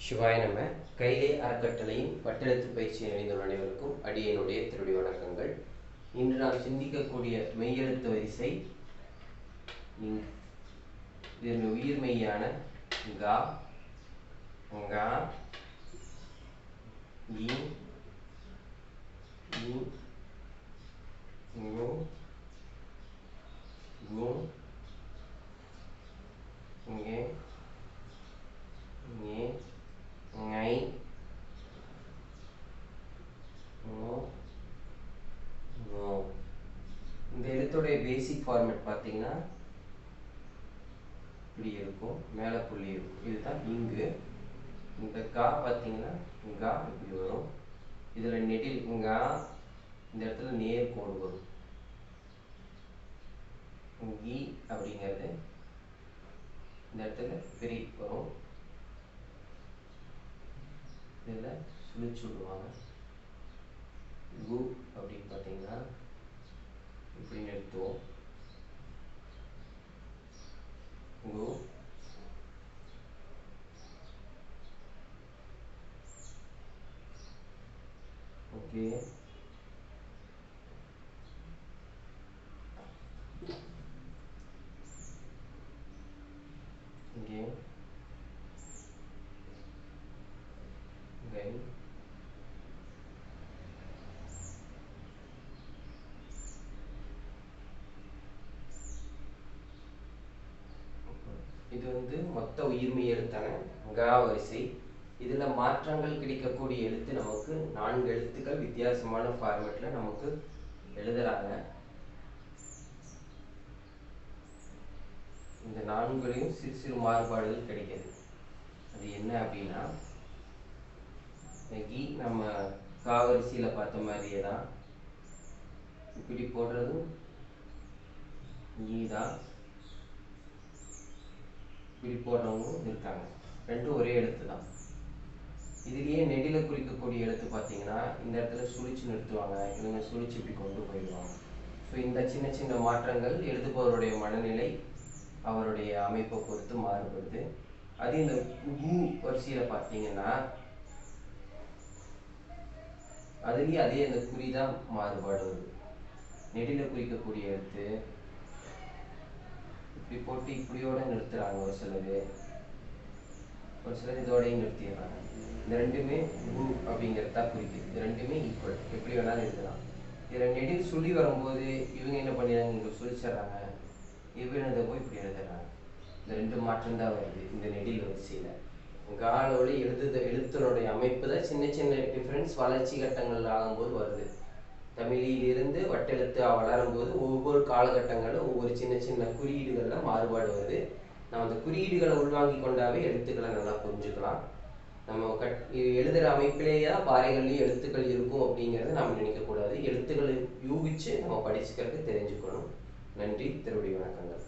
சிவாய நம. கைலை அறக்கட்டளையின் வட்டெழுத்து பயிற்சி இணைந்துள்ள அனைவருக்கும் அடியனுடைய திருடி வணக்கங்கள். இன்று நாம் சிந்திக்கக்கூடிய மெய்யெழுத்து வரிசை இதன் உயிர் மெய்யான கா, ங, இ, ஙு, கு, ஞே, ஞே, ஞை, ஞோ, ஞோ. இந்த எழுத்துடைய பேசிக் ஃபார்மேட் பார்த்தீங்கன்னா இப்படி இருக்கும், மேலே புள்ளி இருக்கும். இதுதான் இங்கு. இந்த கா பார்த்தீங்கன்னா கா இப்படி வரும். இதில் நெடில் கா, இந்த இடத்துல நேர் கோடு வரும். கி அப்படிங்கிறது இந்த இடத்துல பெரிய வரும். இதில் சுழிச்சு விடுவாங்க. கு அப்படின்னு பார்த்தீங்கன்னா இப்படி நிறுத்துவோம். கு, ஓகே. இங்கே கை, இது மொத்த உயிர்மெய் எழுத்தான கா வரிசை. இதில் மாற்றங்கள் கிடைக்கக்கூடிய எழுத்து நமக்கு 4 எழுத்துக்கள் வித்தியாசமான ஃபார்மேட்டில் நமக்கு எழுதுறாங்க. இந்த 4லையும் சிறு சிறு மாறுபாடுகள் கிடைக்கிது. அது என்ன அப்படின்னா, கி நம்ம கா வரிசையில் பார்த்த மாதிரியே தான் இப்படி போடுறதும் ஈ தான், இப்படி போடுறவங்களும் இருக்காங்க. ரெண்டும் ஒரே எழுத்து தான். இதுலேயே நெடில குறிக்கக்கூடிய எழுத்து பார்த்தீங்கன்னா இந்த இடத்துல சுழிச்சு நிறுத்துவாங்க, இவங்க சுழிச்சு இப்படி கொண்டு போயிடுவாங்க. ஸோ இந்த சின்ன சின்ன மாற்றங்கள் எழுதுபவருடைய மனநிலை, அவருடைய அமைப்பை பொறுத்து மாறுபடுது. அது இந்த கு வரிசையில் பார்த்தீங்கன்னா அதுலேயே அதே அந்த குறிதான் மாறுபாடு வருது. நெடில குறிக்கக்கூடிய எழுத்து இப்படி போட்டு இப்படியோட நிறுத்துறாங்க ஒரு சிலர் இதோடையும் நிறுத்திடுறாங்க. இந்த ரெண்டுமே கு அப்படிங்கிறதா குறிக்குது. இது ரெண்டுமே ஈக்குவல், எப்படி வேணாலும் எழுதலாம். இதில் நெடில் சொல்லி வரும்போது இவங்க என்ன பண்ணிடுறாங்க, இங்கே சொல்லிச்சிட்றாங்க, இவங்க போய் இப்படி எழுதுறாங்க. இந்த ரெண்டு மாற்றம் தான் வருது இந்த நெடில் வரிசையில். காலோட எழுத்தினுடைய அமைப்பு தான் சின்ன சின்ன டிஃப்ரென்ஸ் வளர்ச்சி கட்டங்கள் ஆகும்போது வருது. தமிழிலிருந்து வட்டெழுத்து வளரும்போது ஒவ்வொரு காலகட்டங்களில் ஒவ்வொரு சின்ன சின்ன குறியீடுகளில் மாறுபாடு வருது. நம்ம அந்த குறியீடுகளை உள்வாங்கி கொண்டாவே எழுத்துக்களை நல்லா புரிஞ்சுக்கலாம். நம்ம எழுதுகிற அமைப்பிலேயே தான் பாறைகள்லேயும் எழுத்துக்கள் இருக்கும் அப்படிங்கிறத நம்ம நினைக்கக்கூடாது. எழுத்துக்களை யூகிச்சு நம்ம படிச்சுக்கிறதுக்கு தெரிஞ்சுக்கணும். நன்றி, திருவடி வணக்கங்கள்.